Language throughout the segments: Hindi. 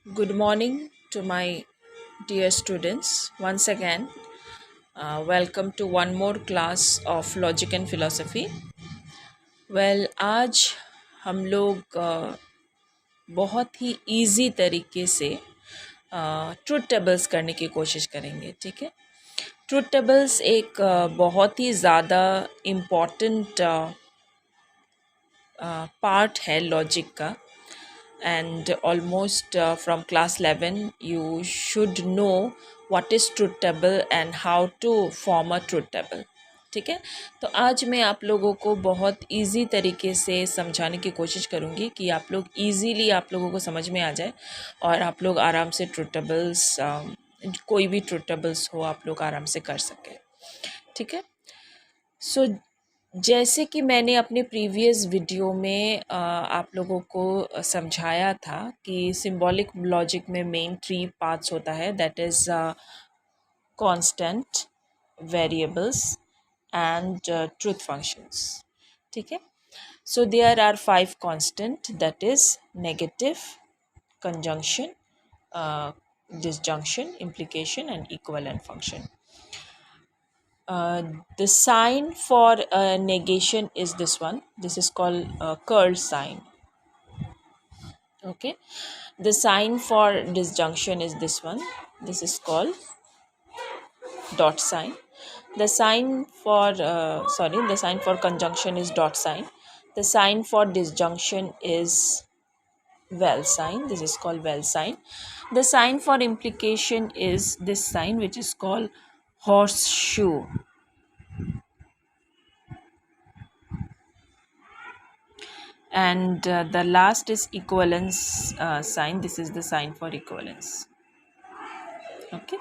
Good morning to my dear students. Once again, welcome to one more class of Logic and Philosophy. आज हम लोग बहुत ही इजी तरीके से ट्रुथ टेबल्स करने की कोशिश करेंगे, ठीक है। ट्रुथ टेबल्स एक बहुत ही ज़्यादा इम्पॉर्टेंट पार्ट है लॉजिक का, and almost from class 11 you should know what is truth table and how to form a truth table। ठीक है, तो आज मैं आप लोगों को बहुत इजी तरीके से समझाने की कोशिश करूँगी कि आप लोग इजीली आप लोगों को समझ में आ जाए और आप लोग आराम से ट्रुथ टेबल्स कोई भी ट्रुथ टेबल्स हो आप लोग आराम से कर सकें, ठीक है। सो जैसे कि मैंने अपने प्रीवियस वीडियो में आप लोगों को समझाया था कि सिंबॉलिक लॉजिक में मेन 3 पार्ट्स होता है, that is constant, variables and truth functions, ठीक है। So there are 5 constant, that is negative, conjunction, disjunction, implication and equivalent function. The sign for negation is this one. This is called curl sign. Okay. The sign for disjunction is this one. This is called dot sign. The sign for the sign for conjunction is dot sign. The sign for disjunction is well sign. This is called well sign. The sign for implication is this sign, which is called horseshoe. And the last is equivalence sign. This is the sign for equivalence. Okay.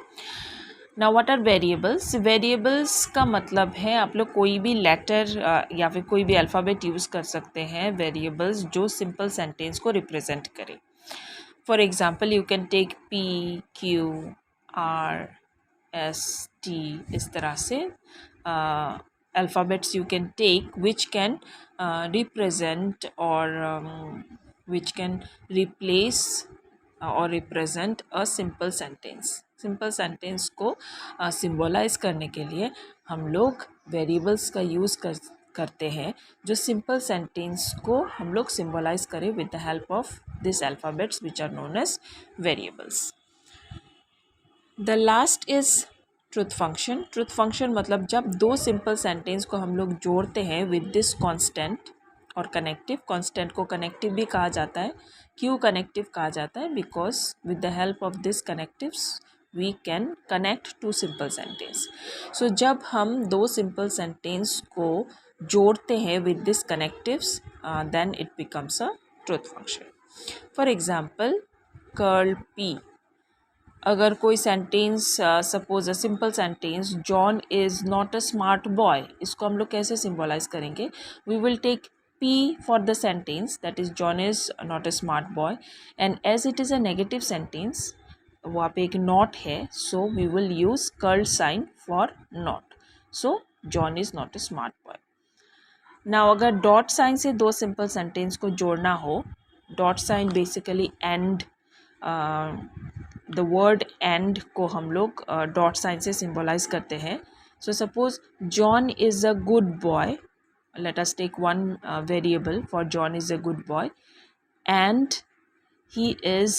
Now what are variables? Variables का मतलब है आप लोग कोई भी लेटर या फिर कोई भी अल्फ़ाबेट यूज़ कर सकते हैं वेरिएबल्स जो सिंपल सेंटेंस को रिप्रेजेंट करे। For example you can take P, Q, R, S, T, इस तरह से alphabets you can take which can represent or which can replace or represent a simple sentence। Simple sentence को सिम्बोलाइज करने के लिए हम लोग वेरिएबल्स का यूज़ करते हैं जो सिंपल सेंटेंस को हम लोग सिम्बोलाइज करें with the help of this alphabets which are known as variables. The last is truth function. Truth function मतलब जब दो सिंपल सेंटेंस को हम लोग जोड़ते हैं विद दिस कांस्टेंट और कनेक्टिव। कांस्टेंट को कनेक्टिव भी कहा जाता है। क्यों कनेक्टिव कहा जाता है? Because with the help of this connectives we can connect two simple sentence. So जब हम दो सिंपल सेंटेंस को जोड़ते हैं with this connectives then it becomes a truth function. For example curl P. अगर कोई sentence suppose a simple sentence John is not a smart boy, इसको हम लोग कैसे सिम्बोलाइज करेंगे? We will take P for the sentence, that is John is not a smart boy, and as it is a negative sentence वहाँ पे एक नॉट है, so we will use curl sign for not, so John is not a smart boy। now अगर डॉट साइन से दो सिंपल सेंटेंस को जोड़ना हो, dot sign basically and the word and को हम लोग डॉट साइन से सिम्बोलाइज करते हैं। So suppose John is a good boy, let us take one variable for John is a good boy and he is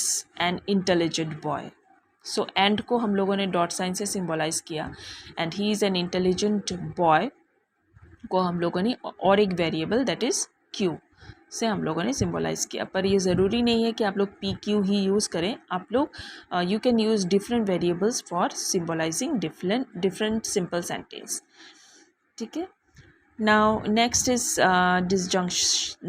an intelligent boy। so and को हम लोगों ने डॉट साइन से सिम्बोलाइज किया and he is an intelligent boy को हम लोगों ने और एक वेरिएबल दैट इज़ Q से हम लोगों ने सिम्बोलाइज़ किया। पर ये ज़रूरी नहीं है कि आप लोग PQ ही यूज़ करें, आप लोग you can use different variables for symbolizing different simple sentence, ठीक है। Now next is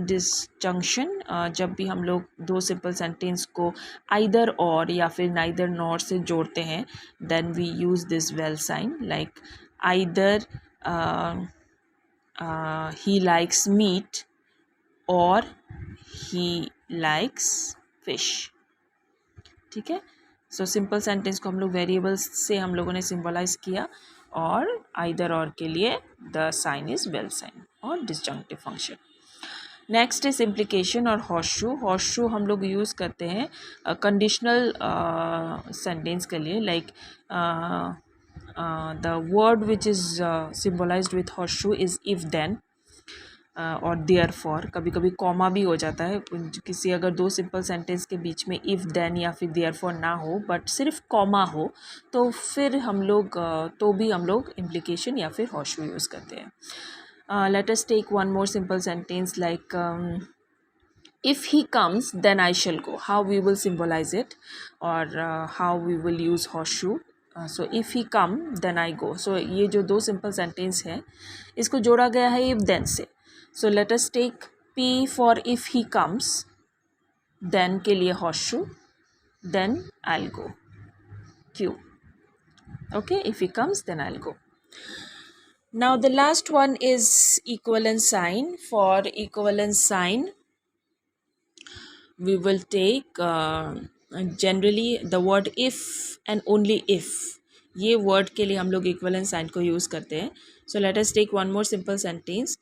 disjunction. जब भी हम लोग दो सिंपल सेंटेंस को आइदर और या फिर नाइदर नॉर से जोड़ते हैं then we use this vel sign, like either he likes meat or he likes fish, ठीक है। सो सिंपल सेंटेंस को हम लोग वेरिएबल्स से हम लोगों ने सिम्बोलाइज किया और आइदर और के लिए the sign is vel sign और disjunctive function. Next is implication और हॉर्सशू. हॉर्सशू हम लोग यूज़ करते हैं कंडीशनल सेंटेंस के लिए. Like the word which is symbolized with horseshoe is if then और देयर फॉर. कभी कभी कॉमा भी हो जाता है किसी, अगर दो सिंपल सेंटेंस के बीच में इफ़ देन या फिर देयर फॉर ना हो बट सिर्फ कॉमा हो, तो फिर हम लोग तो भी हम लोग इम्प्लीकेशन या फिर हॉर्सशू यूज़ करते हैं. Let us take one more simple sentence like if he comes then I shall go. How we will symbolize it, or how we will use horseshoe. So if he come then I go. So ये जो दो simple sentence है इसको जोड़ा गया है if then से. So let us take P for if he comes, then के लिए horseshoe, then I'll go. Q. Okay, if he comes then I'll go. Now the last one is equivalence sign. For equivalence sign we will take generally the word if and only if. ये word के लिए हम लोग equivalence sign को use करते हैं. So let us take one more simple sentence.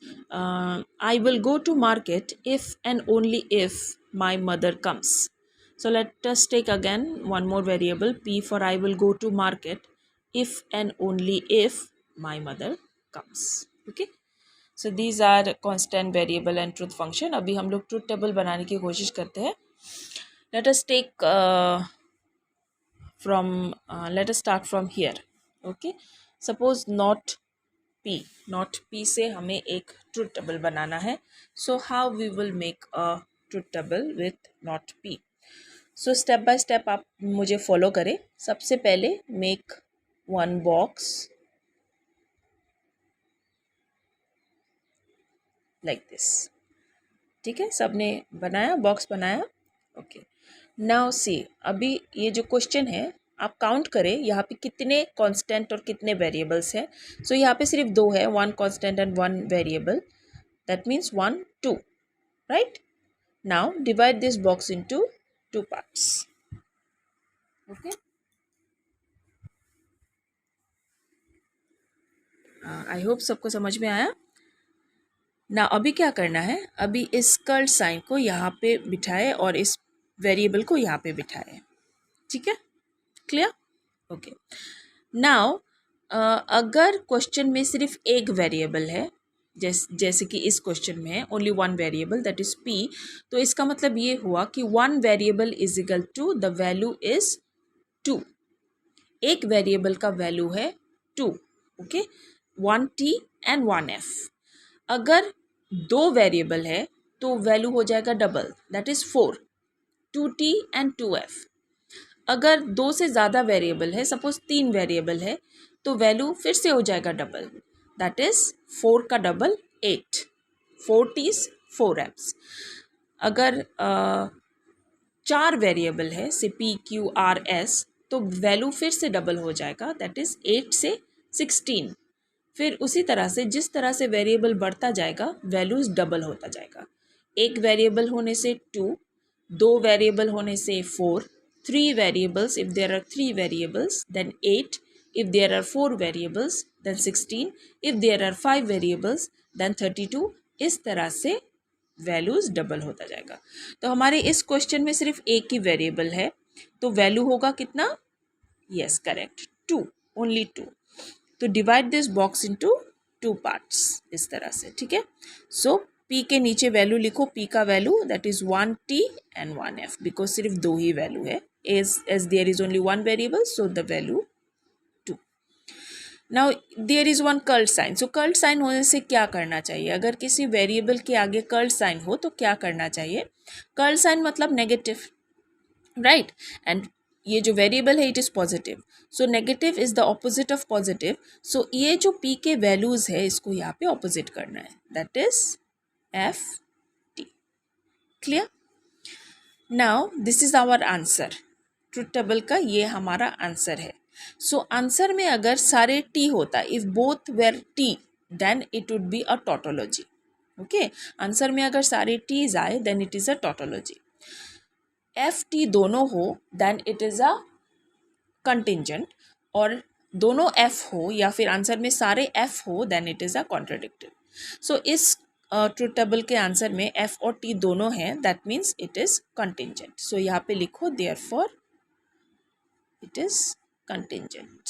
I will go to market if and only if my mother comes. So let us take again one more variable P for I will go to market if and only if my mother comes. Okay. So these are constant variable and truth function. अभी हम लोग ट्रूथ टेबल बनाने की कोशिश करते हैं. Let us take from let us start from here. Okay, suppose not P से हमें एक ट्रूथ टेबल बनाना है. So how we will make a truth table with not P. So step by step आप मुझे फॉलो करें. सबसे पहले make one box like this. ठीक है, सबने बनाया, बॉक्स बनाया. ओके, नाउ सी, अभी ये जो क्वेश्चन है आप काउंट करें यहाँ पे कितने कांस्टेंट और कितने वेरिएबल्स हैं. सो यहाँ पे सिर्फ दो है, one constant and one variable. That means 1 2, right. Now divide this box into two parts. Okay, I hope सबको समझ में आया ना. अभी क्या करना है, अभी इस कर्ल साइन को यहाँ पे बिठाए और इस वेरिएबल को यहाँ पे बिठाए. ठीक है, क्लियर. ओके, नाउ अगर क्वेश्चन में सिर्फ एक वेरिएबल है, जैसे कि इस क्वेश्चन में है only one variable that is P, तो इसका मतलब ये हुआ कि one variable is equal to the value is 2. एक वेरिएबल का वैल्यू है 2. Okay, 1t and 1f. अगर दो वेरिएबल है तो वैल्यू हो जाएगा double, that is 4. 2t and 2f. अगर दो से ज़्यादा वेरिएबल है, सपोज 3 वेरिएबल है, तो वैल्यू फिर से हो जाएगा डबल, दैट इज़ 4 का डबल 8. 4 t's 4f's. अगर 4 वेरिएबल है से p q r s, तो वैल्यू फिर से डबल हो जाएगा, दैट इज़ 8 से 16. फिर उसी तरह से जिस तरह से वेरिएबल बढ़ता जाएगा वैल्यूज़ डबल होता जाएगा. एक वेरिएबल होने से 2, दो वेरिएबल होने से 4, 3 variables if there are 3 variables then 8, if there are 4 variables then 16, if there are 5 variables then 32. इस तरह से वैल्यूज़ डबल होता जाएगा. तो हमारे इस क्वेश्चन में सिर्फ एक ही वेरिएबल है, तो वैल्यू होगा कितना? Yes, correct, 2, only 2. तो divide this box into 2 parts इस तरह से. ठीक है, सो P के नीचे वैल्यू लिखो, P का value that is 1t and 1f, because सिर्फ दो ही वैल्यू है. as there is only one variable, so the value 2. now there is one curl sign. so curl sign होने से क्या करना चाहिए? अगर किसी वेरिएबल के आगे कर्ल साइन हो तो क्या करना चाहिए? कर्ल साइन मतलब नेगेटिव, राइट. एंड ये जो वेरिएबल है it is positive, so negative is the opposite of positive. So ये जो P के वैल्यूज़ है इसको यहाँ पे ऑपोजिट करना है, that is FT. Clear. Now this is our answer. Truth table का ये हमारा आंसर है. सो आंसर में अगर सारे टी होता, if both were T then it would be a tautology. Okay, answer में अगर सारे टीज आए then it is a tautology. FT दोनों हो then it is a contingent, और दोनों F हो या फिर आंसर में सारे F हो then it is a contradictive. So इस ट्रुथ टेबल के आंसर में एफ और टी दोनों हैं, that means it is contingent. So यहाँ पे लिखो therefore it is contingent.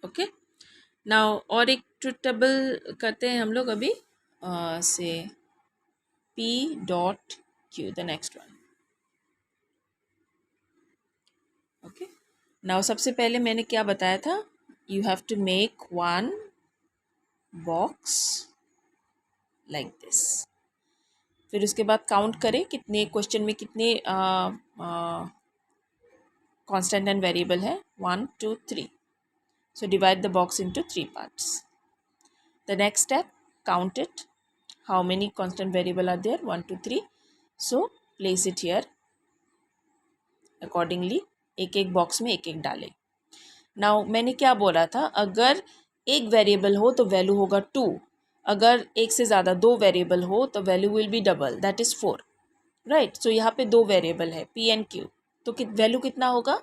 Okay, now और एक ट्रुथ टेबल करते हैं हम लोग अभी. से P dot Q, the next one. Okay, now सबसे पहले मैंने क्या बताया था, you have to make one box like this. फिर उसके बाद काउंट करें कितने क्वेश्चन में कितने कांस्टेंट एंड वेरिएबल है. 1 2 3. सो divide the box into 3 parts. The next step, count it. How many constant variable are there? 1 2 3. So place it here accordingly. एक एक बॉक्स में एक एक डालें. नाउ मैंने क्या बोला था, अगर एक वेरिएबल हो तो वैल्यू होगा 2. अगर एक से ज़्यादा दो वेरिएबल हो तो value will be double, that is 4. Right. So यहाँ पे दो वेरिएबल है पी एंड क्यू, तो वैल्यू कितना होगा?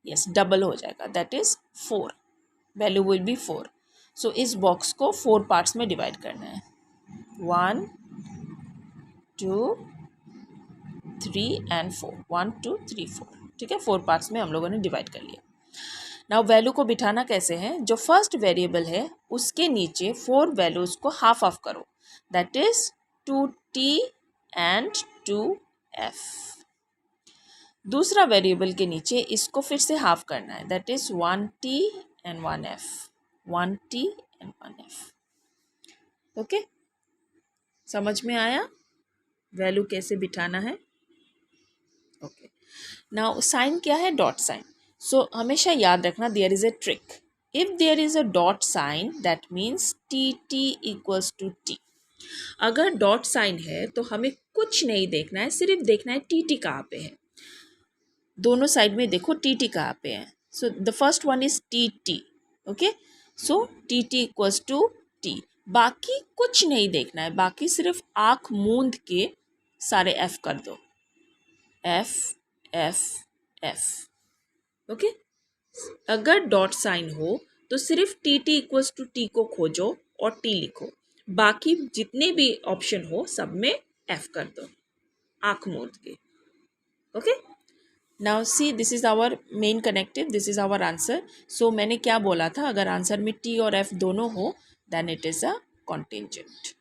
यस, डबल हो जाएगा, that is 4. Value will be 4. So इस बॉक्स को 4 पार्ट्स में डिवाइड करना है. 1 2 3 एंड 4. 1 2 3 4. ठीक है, 4 पार्ट्स में हम लोगों ने डिवाइड कर लिया. नाउ वैल्यू को बिठाना कैसे है, जो फर्स्ट वेरिएबल है उसके नीचे 4 वैल्यूज को हाफ ऑफ करो, that is 2t and 2f. दूसरा वेरिएबल के नीचे इसको फिर से हाफ करना है, that is 1t and 1f. 1t and 1f. Okay, समझ में आया वैल्यू कैसे बिठाना है? ओके, नाउ साइन क्या है? Dot sign. सो हमेशा याद रखना, there is a trick. If there is a dot sign that means T T equals to T. अगर डॉट साइन है तो हमें कुछ नहीं देखना है, सिर्फ देखना है टी टी कहाँ पे है. दोनों साइड में देखो टी टी कहाँ पे है. So the first one is T T. Okay, so T T equals to T. बाकी कुछ नहीं देखना है, बाकी सिर्फ आँख मूंद के सारे एफ कर दो. F F F. ओके, अगर डॉट साइन हो तो सिर्फ T T equals to T को खोजो और टी लिखो. बाकी जितने भी ऑप्शन हो सब में एफ कर दो आँख मूंद के. Okay, now see this is our main connective, this is our answer. So मैंने क्या बोला था, अगर आंसर में टी और एफ दोनों हो then it is a contingent.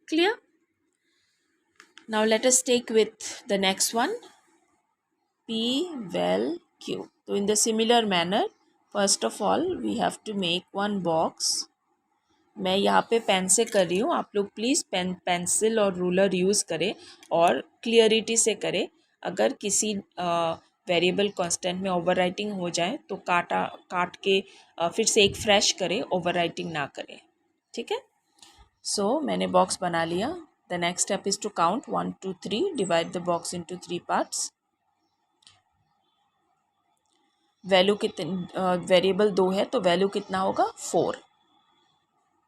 Clear? Now let us take with the next one, P, val, Q. So in the similar manner, first of all we have to make one box. मैं यहाँ पे पेन से कर रही हूँ, आप लोग प्लीज़ पेंसिल और रूलर यूज़ करें और क्लियरिटी से करें. अगर किसी वेरिएबल कांस्टेंट में ओवरराइटिंग हो जाए तो काट के फिर से एक फ्रेश करें, ओवरराइटिंग ना करें. ठीक है. सो मैंने बॉक्स बना लिया. The next step is to count 1 2 3. Divide the box into 3 parts. Value कितने वेरिएबल 2 है तो वैल्यू कितना होगा? 4.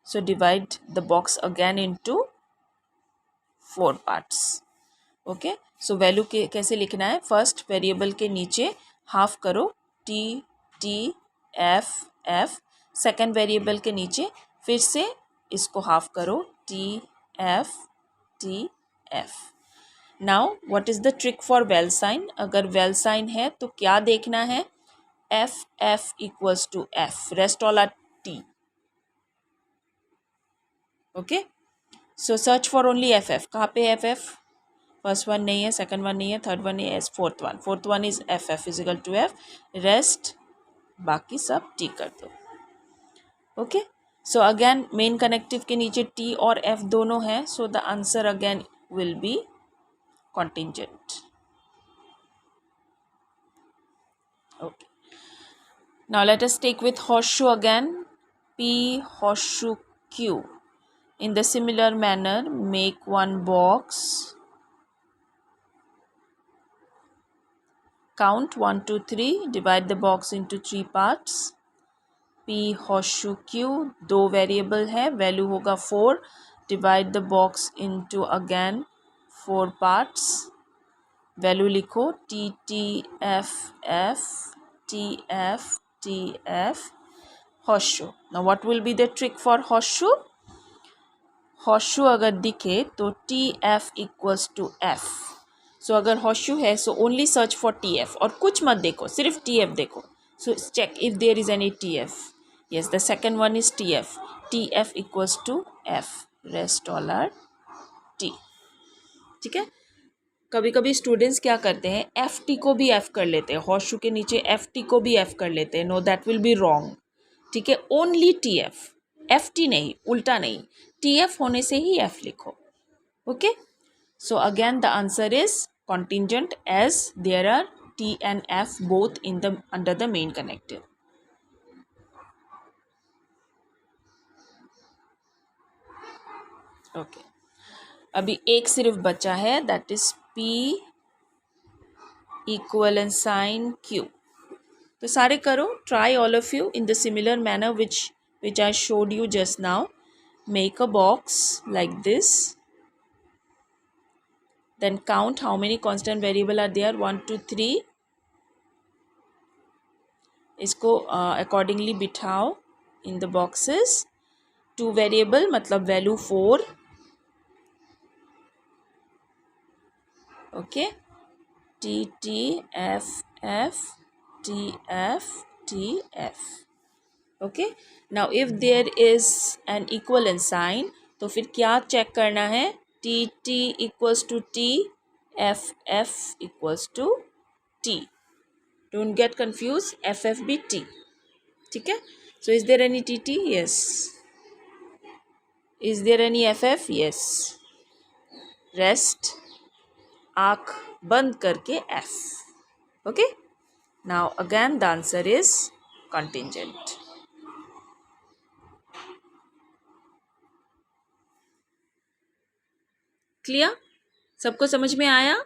So divide the box again into 4 parts. Okay, so value कैसे लिखना है? फर्स्ट वेरिएबल के नीचे हाफ करो T T F F. Second variable के नीचे फिर से इसको हाफ करो T F T F. Now what is the trick for vel sign? अगर वेल साइन है तो क्या देखना है? F F equals to F, rest all are T. Okay, so search for only F F. कहाँ पे एफ एफ? फर्स्ट वन नहीं है, सेकंड वन नहीं है, थर्ड वन नहीं है, fourth one is F F equal to F. Rest बाकी सब टी कर दो. Okay, so again main connective के नीचे टी और एफ दोनों हैं, so the answer again will be contingent. Okay, now let us take with horseshoe again. P horseshoe Q. In the similar manner, make one box. Count 1 2 3. Divide the box into 3 parts. P horseshoe Q. दो वेरिएबल है, वैल्यू होगा 4. Divide the box into again 4 parts. Value लिखो T T F F T F T F horseshoe. Now what will be the trick for horseshoe? Horseshoe अगर दिखे तो T F equals to F. So अगर हॉर्सशू है so only search for T F और कुछ मत देखो, सिर्फ टी एफ देखो. So check if there is any T F. Yes, the second one is T F. T F equals to F rest dollar T. ठीक है. कभी कभी स्टूडेंट्स क्या करते हैं, एफ टी को भी एफ कर लेते हैं, हॉर्सशू के नीचे एफ टी को भी एफ कर लेते हैं. No, that will be wrong. ठीक है, only T F, F T नहीं, उल्टा नहीं. टी एफ होने से ही एफ लिखो. Okay. So again the answer is contingent as there are T and F both in the under the main connective. Okay. अभी एक सिर्फ बचा है, that is P equivalent sign Q. तो सारे करो, try all of you in the similar manner which I showed you just now. Make a box like this. Then count how many constant variable are there. 1 2 3. इसको अकॉर्डिंगली बिठाओ इन द बॉक्सेस. 2 वेरिएबल मतलब value 4. Okay. T T F F T F T F. Okay. Now if there is an equivalent sign तो फिर क्या चेक करना है? T T equals to T, F F equals to T. Don't get confused. FFBT. ठीक है. So is there any TT? Yes. Is there any FF? Yes. Rest. आँख बंद करके F. Okay. Now again the answer is contingent. Clear? सबको समझ में आया?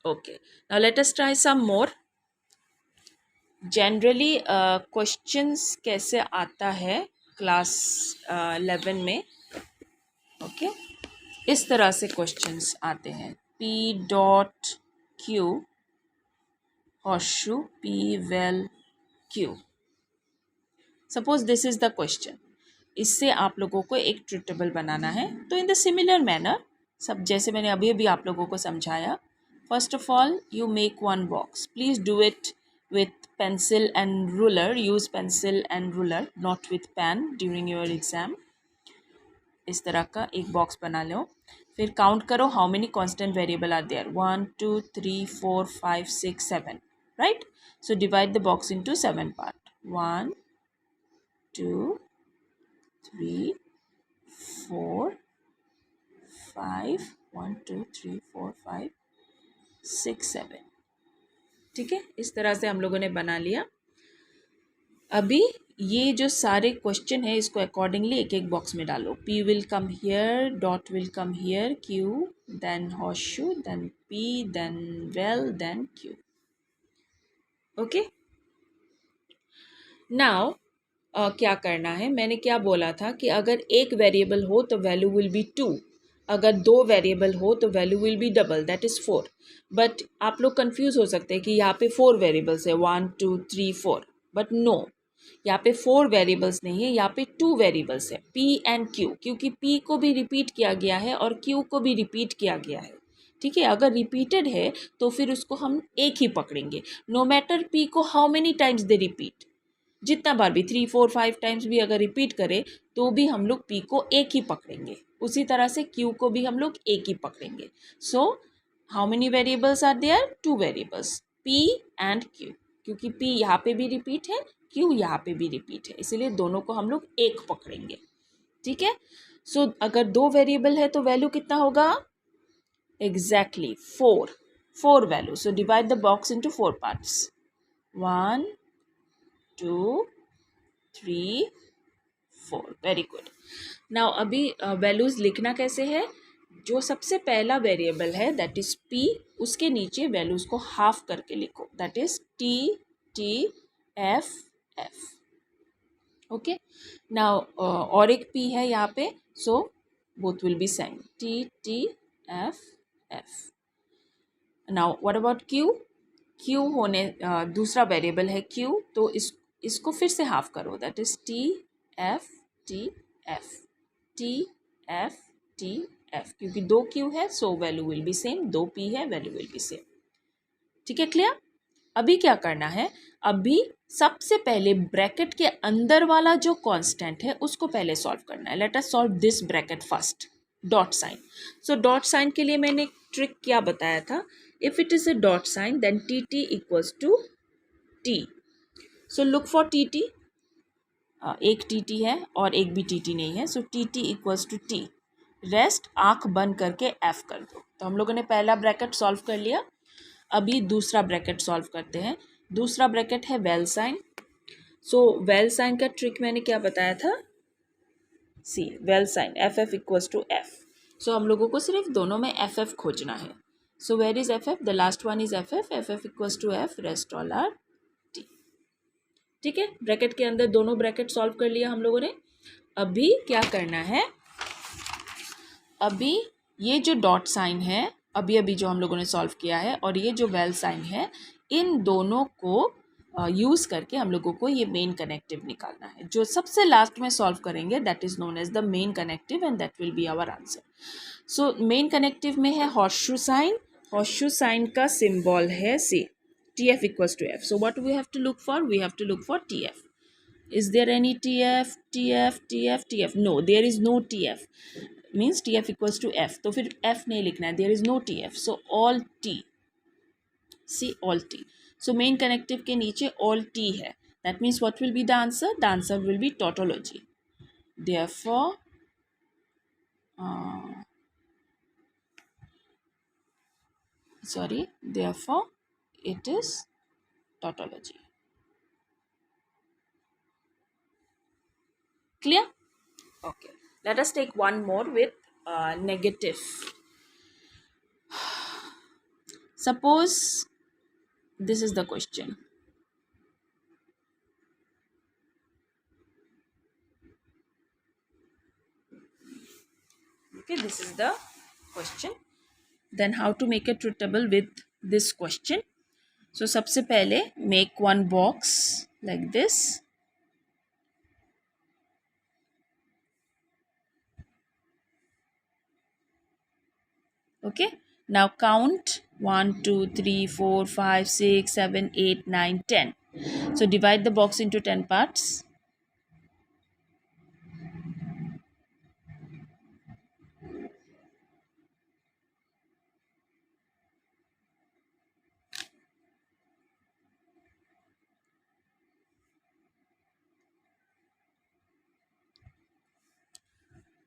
Okay. Now let us try some more. Generally questions कैसे आता है क्लास 11 में? ओके. इस तरह से क्वेश्चंस आते हैं. P dot Q horseshoe P well Q. Suppose this is the question. इससे आप लोगों को एक ट्रूथ टेबल बनाना है. तो इन द सिमिलर मैनर, सब जैसे मैंने अभी अभी आप लोगों को समझाया. First of all you make one box. Please do it with pencil and ruler. Use pencil and ruler, not with pen during your exam. इस तरह का एक बॉक्स बना लो. फिर काउंट करो how many constant variable are there. 1 2 3 4 5 6 7. Right. So divide the box into 7 part. 1 2 3 4 5 1 2 3 4 5 6 7. ठीक है. इस तरह से हम लोगों ने बना लिया. अभी ये जो सारे क्वेश्चन है इसको अकॉर्डिंगली एक एक बॉक्स में डालो. P will come here, dot will come here, Q then horseshoe then P then vel then Q. Okay. Now क्या करना है? मैंने क्या बोला था कि अगर एक वेरिएबल हो तो वैल्यू विल बी 2. अगर 2 वेरिएबल हो तो value will be double, that is 4. But आप लोग कंफ्यूज हो सकते हैं कि यहाँ पे 4 वेरिएबल्स है, 1 2 3 4. बट नो, यहाँ पे 4 वेरिएबल्स नहीं है, यहाँ पे 2 वेरिएबल्स है, P एंड Q. क्योंकि P को भी रिपीट किया गया है और Q को भी रिपीट किया गया है. ठीक है. अगर रिपीटेड है तो फिर उसको हम एक ही पकड़ेंगे. नो मैटर P को how many times they repeat, जितना बार भी 3 4 5 टाइम्स भी अगर रिपीट करे तो भी हम लोग P को एक ही पकड़ेंगे. उसी तरह से Q को भी हम लोग एक ही पकड़ेंगे. So how many variables are there? 2 variables, P and Q. क्योंकि P यहाँ पे भी रिपीट है, Q यहाँ पे भी रिपीट है, इसीलिए दोनों को हम लोग एक पकड़ेंगे. ठीक है. सो अगर 2 वेरिएबल है तो वैल्यू कितना होगा? Exactly 4 value. So divide the box into 4 parts. 1 2 3 4. Very good. Now अभी वैल्यूज लिखना कैसे है? जो सबसे पहला वेरिएबल है दैट इज P, उसके नीचे वैल्यूज को हाफ करके लिखो, that is T T F F. Okay. Now और एक P है यहाँ पे. सो both will be same. T, T, F, F. Now what about Q? Q होने दूसरा वेरिएबल है Q, तो इसको फिर से हाफ करो, that is T, F, T, F, T, F, T, F, क्योंकि दो Q है so value will B same, दो P है वैल्यू विल बी सेम. ठीक है, क्लियर? अभी क्या करना है, अभी सबसे पहले ब्रैकेट के अंदर वाला जो कांस्टेंट है उसको पहले सॉल्व करना है. Let us solve this bracket first. Dot sign. So dot sign के लिए मैंने एक ट्रिक क्या बताया था, if it is a dot sign then T T equals to T. So look for T T. एक टी टी है और एक भी टी टी नहीं है, so T T equals to T. Rest आंख बंद करके एफ कर दो. तो हम लोगों ने पहला ब्रैकेट सॉल्व कर लिया. अभी दूसरा ब्रैकेट सॉल्व करते हैं. दूसरा ब्रैकेट है vel sign. So vel sign का ट्रिक मैंने क्या बताया था, see vel sign F F equals to F. So हम लोगों को सिर्फ दोनों में एफ एफ खोजना है. So where is F F, the last one is F F. F F equals to F, rest all are T. ठीक है, ब्रैकेट के अंदर दोनों ब्रैकेट सॉल्व कर लिया हम लोगों ने. अभी क्या करना है, अभी ये जो डॉट साइन है अभी अभी जो हम लोगों ने सॉल्व किया है और ये जो वेल साइन है, इन दोनों को यूज़ करके हम लोगों को ये मेन कनेक्टिव निकालना है. जो सबसे लास्ट में सॉल्व करेंगे that is known as the main connective and that will be our answer. So main connective में है हॉर्सशू साइन. हॉर्सशू साइन का सिंबल है C T F equals to F. So what we have to look for, we have to look for T F. Is there any TF, TF, TF, TF? No, there is no TF. Means TF equals to F. तो फिर F नहीं लिखना है. There is no TF. So all T. See all T. So main connective के नीचे all T है. That means what will be the answer? The answer will be tautology. Therefore, therefore it is tautology. Clear? Okay. Let us take one more with negative. Suppose this is the question. Okay, this is the question. Then how to make a truth table with this question? So सबसे पहले make one box like this. Okay, now count 1 2 3 4 5 6 7 8 9 10. So divide the box into 10 parts.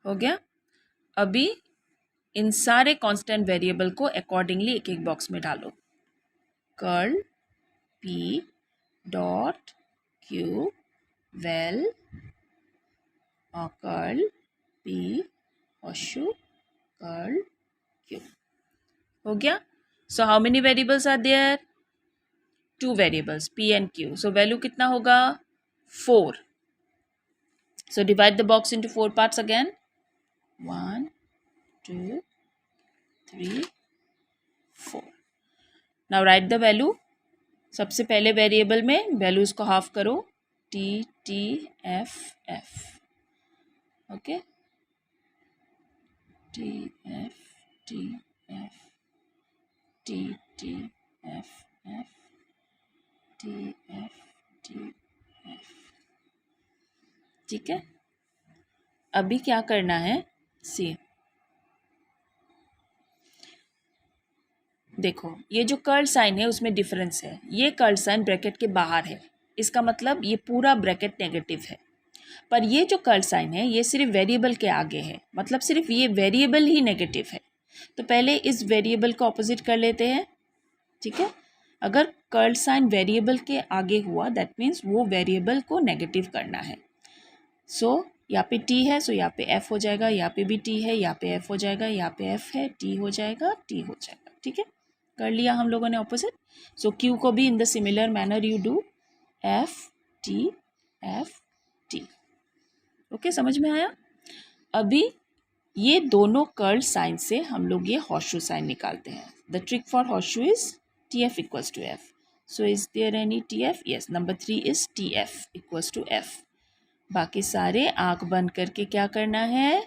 हो गया. अभी इन सारे कांस्टेंट वेरिएबल को अकॉर्डिंगली एक एक बॉक्स में डालो. Curl P dot Q vel और curl P horseshoe curl Q. हो गया. So how many variables are there, 2 variables P and Q. So value कितना होगा 4. So divide the box into 4 parts again. 1 2 3 4. Now write the value. सबसे पहले वेरिएबल में वैल्यूज को हाफ करो. T T F F. Okay, T F T F T T F F T F T F. ठीक है, अभी क्या करना है, सी देखो ये जो कर्ल साइन है उसमें डिफरेंस है. ये कर्ल साइन ब्रैकेट के बाहर है, इसका मतलब ये पूरा ब्रैकेट नेगेटिव है. पर ये जो कर्ल साइन है ये सिर्फ वेरिएबल के आगे है, मतलब सिर्फ ये वेरिएबल ही नेगेटिव है. तो पहले इस वेरिएबल को ऑपोजिट कर लेते हैं. ठीक है, अगर कर्ल साइन वेरिएबल के आगे हुआ दैट मीन्स वो वेरिएबल को नेगेटिव करना है. सो यहाँ पे टी है, सो यहाँ पे एफ हो जाएगा. यहाँ पे भी टी है, यहाँ पे एफ हो जाएगा. यहाँ पे एफ है, टी हो जाएगा, टी हो जाएगा. ठीक है, कर लिया हम लोगों ने ऑपोजिट. सो क्यू को भी in the similar manner you do F T F T. Okay, समझ में आया. अभी ये दोनों कर्ल साइन से हम लोग ये हॉर्सशू साइन निकालते हैं. The trick for horseshoe is TF equals to F. So is there any TF? Yes, number 3 is TF equals to F. बाकी सारे आंख बंद करके क्या करना है?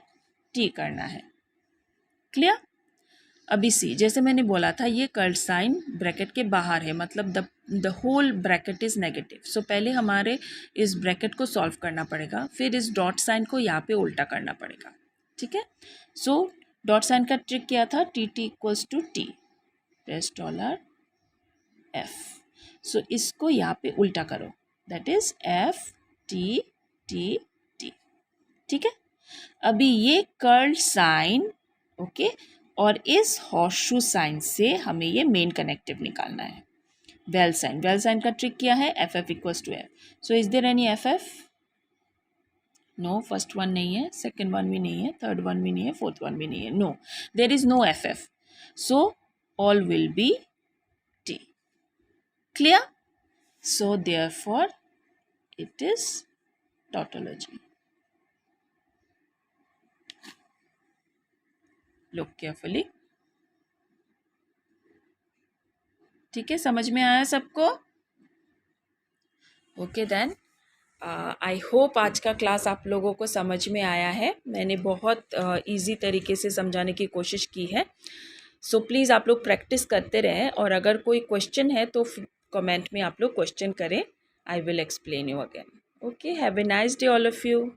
T करना है. क्लियर? अभी सी, जैसे मैंने बोला था ये कर्ल साइन ब्रैकेट के बाहर है, मतलब the whole bracket is negative. So पहले हमारे इस ब्रैकेट को सॉल्व करना पड़ेगा, फिर इस डॉट साइन को यहाँ पे उल्टा करना पड़ेगा. ठीक है. सो डॉट साइन का ट्रिक क्या था? TT equals to T press $F. सो इसको यहाँ पे उल्टा करो, दैट इज FT. ठीक है. अभी ये कर्ल साइन ओके और इस हॉर्सशू साइन से हमें ये मेन कनेक्टिव निकालना है. वेल साइन का ट्रिक क्या है? FF equals to F. So is there any FF? No, first one नहीं है, सेकेंड वन भी नहीं है, थर्ड वन भी नहीं है, फोर्थ वन भी नहीं है. No, there is no FF. So all will be T. Clear? So therefore it is tautology. Look carefully. ठीक है, समझ में आया सबको? ओके देन, आई होप आज का क्लास आप लोगों को समझ में आया है. मैंने बहुत इजी तरीके से समझाने की कोशिश की है. सो प्लीज़ आप लोग प्रैक्टिस करते रहें, और अगर कोई क्वेश्चन है तो कमेंट में आप लोग क्वेश्चन करें. I will explain you again. Okay, have a nice day all of you.